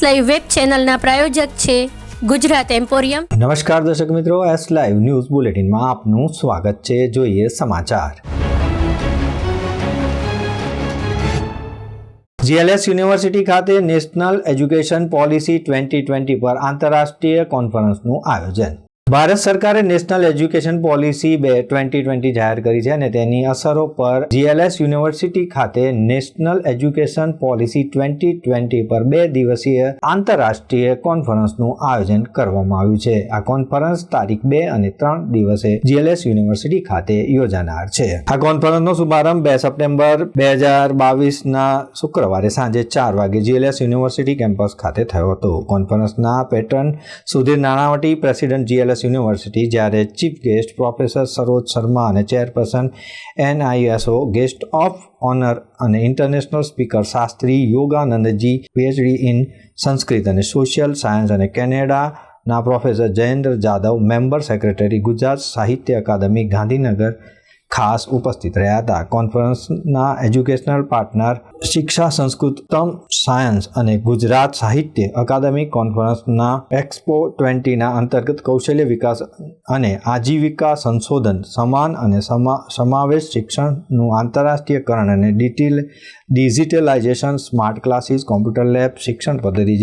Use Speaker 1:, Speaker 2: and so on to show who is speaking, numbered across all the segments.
Speaker 1: Live web ચેનલના પ્રાયોજક છે Gujarat emporium.
Speaker 2: નમસ્કાર દર્શક મિત્રો, એસ લાઈવ ન્યૂઝ બુલેટિનમાં આપનું સ્વાગત છે। જોઈએ સમાચાર। GLS યુનિવર્સિટી ખાતે નેશનલ એજ્યુકેશન પોલિસી 2020 પર આંતરરાષ્ટ્રીય કોન્ફરન્સનું આયોજન। ભારત સરકારે નેશનલ એજ્યુકેશન પોલિસી 2020 જાહેર કરી છે અને તેની અસરો પર GLS યુનિવર્સિટી ખાતે નેશનલ એજ્યુકેશન પોલિસી 2020 પર 2 દિવસીય આંતરરાષ્ટ્રીય કોન્ફરન્સનું આયોજન કરવામાં આવ્યું છે। આ કોન્ફરન્સ તારીખ 2 અને 3 દિવસે GLS યુનિવર્સિટી ખાતે યોજાનાર છે। આ કોન્ફરન્સનો શુભારંભ 2 સપ્ટેમ્બર 2022ના શુક્રવારે સાંજે 4 વાગે GLS યુનિવર્સિટી કેમ્પસ ખાતે થયો હતો। કોન્ફરન્સના patron Sudhir Nanavati, president GLS university, જ્યારે chief guest professor Saroj Sharma અને chairperson NISO guest of honour અને international speaker Shastri Yoganandji PhD in Sanskrit અને સોશિયલ સાયન્સ અને કેનેડાના professor Jayendra Jadav, member secretary Gujarat Sahitya Akademi Gandhinagar ખાસ ઉપસ્થિત રહ્યા હતા। કોન્ફરન્સના એજ્યુકેશનલ પાર્ટનર શિક્ષા સંસ્કૃતમ સાયન્સ અને ગુજરાત સાહિત્ય અકાદમી કોન્ફરન્સના એક્સપો 20ના અંતર્ગત કૌશલ્ય વિકાસ અને આજીવિકા સંશોધન, સમાન અને સમાવેશ શિક્ષણનું આંતરરાષ્ટ્રીયકરણ અને digitalisation, smart classes, computer lab, શિક્ષણ પદ્ધતિ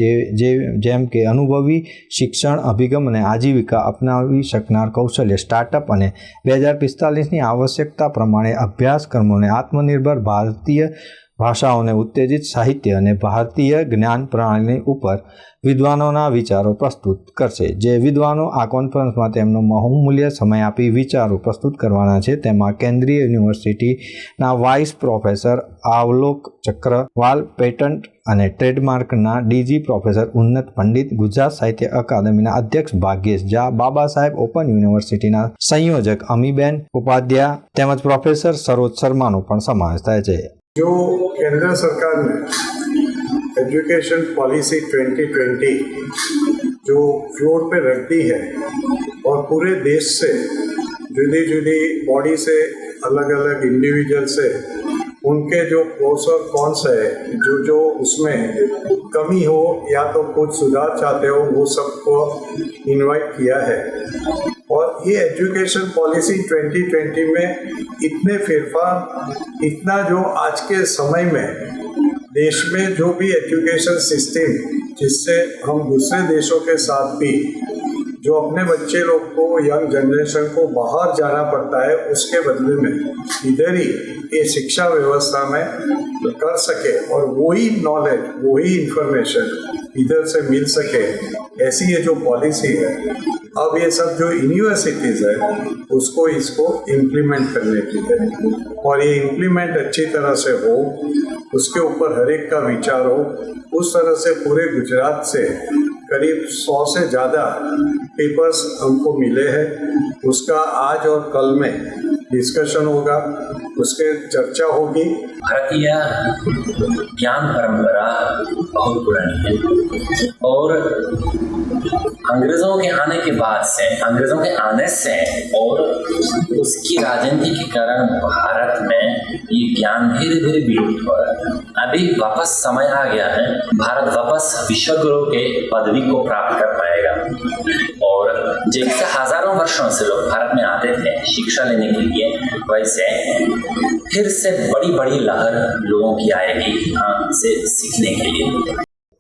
Speaker 2: જેમ કે અનુભવી શિક્ષણ અભિગમ અને આજીવિકા અપનાવી શકનાર કૌશલ્ય સ્ટાર્ટઅપ અને 2045ની આવશ્યકતા પ્રમાણે અભ્યાસક્રમોને આત્મનિર્ભર ભારતીય ભાષાઓને ઉત્તેજિત સાહિત્ય અને ભારતીય જ્ઞાન પ્રણાલી ઉપર વિદ્વાનોના વિચારો પ્રસ્તુત કરશે। જે વિદ્વાનો આ કોન્ફરન્સમાં તેમનો બહુમૂલ્ય સમય આપી વિચારો પ્રસ્તુત કરવાના છે, તેમાં કેન્દ્રીય યુનિવર્સિટીના વાઇસ પ્રોફેસર આવલોક ચક્રવાલ, પેટન્ટ અને ટ્રેડમાર્કના DG પ્રોફેસર ઉન્નત પંડિત, ગુજરાત સાહિત્ય અકાદમીના અધ્યક્ષ ભાગ્યેશ ઝા, બાબા સાહેબ ઓપન યુનિવર્સિટીના સંયોજક અમીબેન ઉપાધ્યાય તેમજ પ્રોફેસર સરોજ શર્માનો પણ સમાવેશ થાય છે।
Speaker 3: जो केंद्र सरकार ने एजुकेशन पॉलिसी 2020 जो फ्लोर पे रखती है और पूरे देश से जुदी जुदी बॉडी से अलग अलग इंडिविजुअल से उनके जो प्रोस और कॉन्स है, जो उसमें कमी हो या तो कुछ सुधार चाहते हो, वो सबको इनवाइट किया है। और ये एजुकेशन पॉलिसी 2020 में इतने फेरफार, इतना जो आज के समय में देश में जो भी एजुकेशन सिस्टम, जिससे हम दूसरे देशों के साथ भी जो अपने बच्चे लोग को, यंग जनरेशन को बाहर जाना पड़ता है, उसके बदले में इधर ही ये शिक्षा व्यवस्था में कर सके और वही नॉलेज, वही इंफॉर्मेशन इधर से मिल सके, ऐसी ये जो पॉलिसी है, अब ये सब जो यूनिवर्सिटीज़ है उसको इसको इम्प्लीमेंट करने की है। और ये इम्प्लीमेंट अच्छी तरह से हो, उसके ऊपर हर एक का विचार हो। उस तरह से पूरे गुजरात से करीब 100 से ज़्यादा पेपर्स हमको मिले हैं। उसका आज और कल में डिस्कशन होगा, उसके चर्चा होगी।
Speaker 4: भारतीय ज्ञान परंपरा बहुत पुरानी है और अंग्रेजों के आने के बाद से, अंग्रेजों के आने से और उसकी राजनीति के कारण भारत में ये ज्ञान धीरे धीरे विलुप्त हो रहा है। अभी वापस समय आ गया है, भारत वापस विश्व गुरु के पदवी को प्राप्त कर पाएगा। और जैसे हजारों वर्षों से लोग भारत में आते थे शिक्षा लेने के लिए, वैसे फिर से बड़ी बड़ी लहर लोगों की आएगी यहाँ से सीखने के लिए।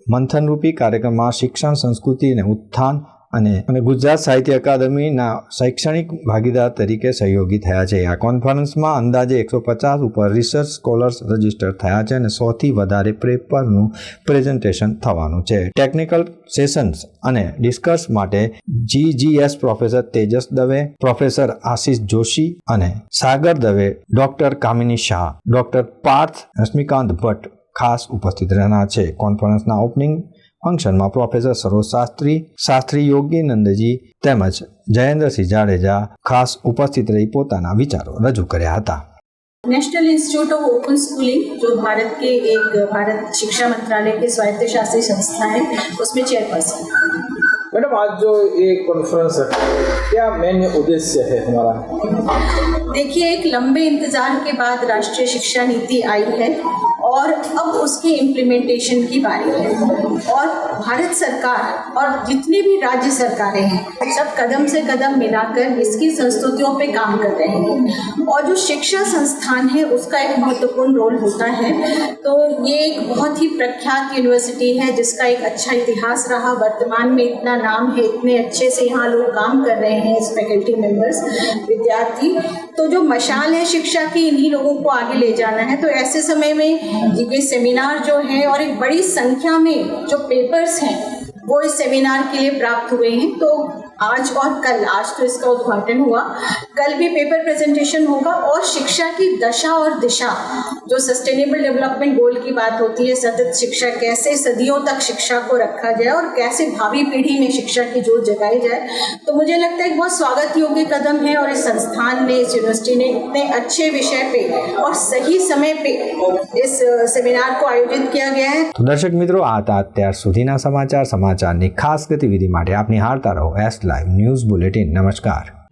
Speaker 2: મંથન રૂપી કાર્યક્રમમાં શિક્ષણ, સંસ્કૃતિ અને ઉત્થાન અને ગુજરાત સાહિત્ય અકાદમીના શૈક્ષણિક ભાગીદાર તરીકે સહયોગી થયા છે। આ કોન્ફરન્સમાં અંદાજે 150 ઉપર રિસર્ચ સ્કોલર્સ રજીસ્ટર થયા છે અને 100થી વધારે પેપરનું પ્રેઝન્ટેશન થવાનું છે। ટેકનિકલ સેશન્સ અને ડિસ્કસ માટે GGS professor Tejas Dave, professor Ashish Joshi અને સાગર દવે, ડોક્ટર કામિની શાહ, ડોક્ટર પાર્થ રશ્મિકાંત ભટ્ટ ખાસ ઉપસ્થિત રહેનાર છે। કોન્ફરન્સના ઓપનિંગ ફંક્શનમાં પ્રોફેસર સરોજ શાસ્ત્રી યોગીનંદજી તેમજ જયેન્દ્રસિંહ જાડેજા ખાસ ઉપસ્થિત રહી પોતાના વિચારો રજૂ કર્યા હતા।
Speaker 5: National institute of open schooling जो भारत शिक्षा मंत्रालय के स्वायत्तशासी संस्था है, उसमें चेयरपर्सन।
Speaker 6: मैडम, आज जो ये कॉन्फ्रेंस है, क्या मेन उद्देश्य है हमारा?
Speaker 5: देखिए, एक लंबे इंतजार के बाद राष्ट्रीय शिक्षा नीति आई है और अब उसके इम्प्लीमेंटेशन की बारी है। और भारत सरकार और जितनी भी राज्य सरकारें हैं सब कदम से कदम मिलाकर इसकी संस्तुतियों पे काम कर रहे हैं। और जो शिक्षा संस्थान है उसका एक महत्वपूर्ण रोल होता है। तो ये एक बहुत ही प्रख्यात यूनिवर्सिटी है जिसका एक अच्छा इतिहास रहा, वर्तमान में इतना नाम है, इतने अच्छे से यहाँ लोग काम कर रहे हैं, फैकल्टी मेंबर्स, विद्यार्थी। तो जो मशाल है शिक्षा की, इन्हीं लोगों को आगे ले जाना है। तो ऐसे समय में ये सेमिनार जो है और एक बड़ी संख्या में जो पेपर्स हैं वो इस सेमिनार के लिए प्राप्त हुए हैं। तो आज और कल, आज तो इसका उद्घाटन हुआ, कल भी पेपर प्रेजेंटेशन होगा और शिक्षा की दशा और दिशा, जो सस्टेनेबल डेवलपमेंट गोल की बात होती है, सतत शिक्षा, कैसे सदियों तक शिक्षा को रखा जाए और कैसे भावी पीढ़ी में शिक्षा की जोत जगाई जाए। तो मुझे लगता है एक बहुत स्वागत योग्य कदम है और इस संस्थान ने, इस यूनिवर्सिटी ने इतने अच्छे विषय पे और सही समय पे इस सेमिनार को आयोजित किया गया है।
Speaker 2: तो दर्शक મિત્રો, આ હતા અત્યાર સુધીના સમાચારની ખાસ ગતિવિધિ માટે આપ નિહાળતા રહો એસ લાઈવ ન્યૂઝ બુલેટિન। નમસ્કાર।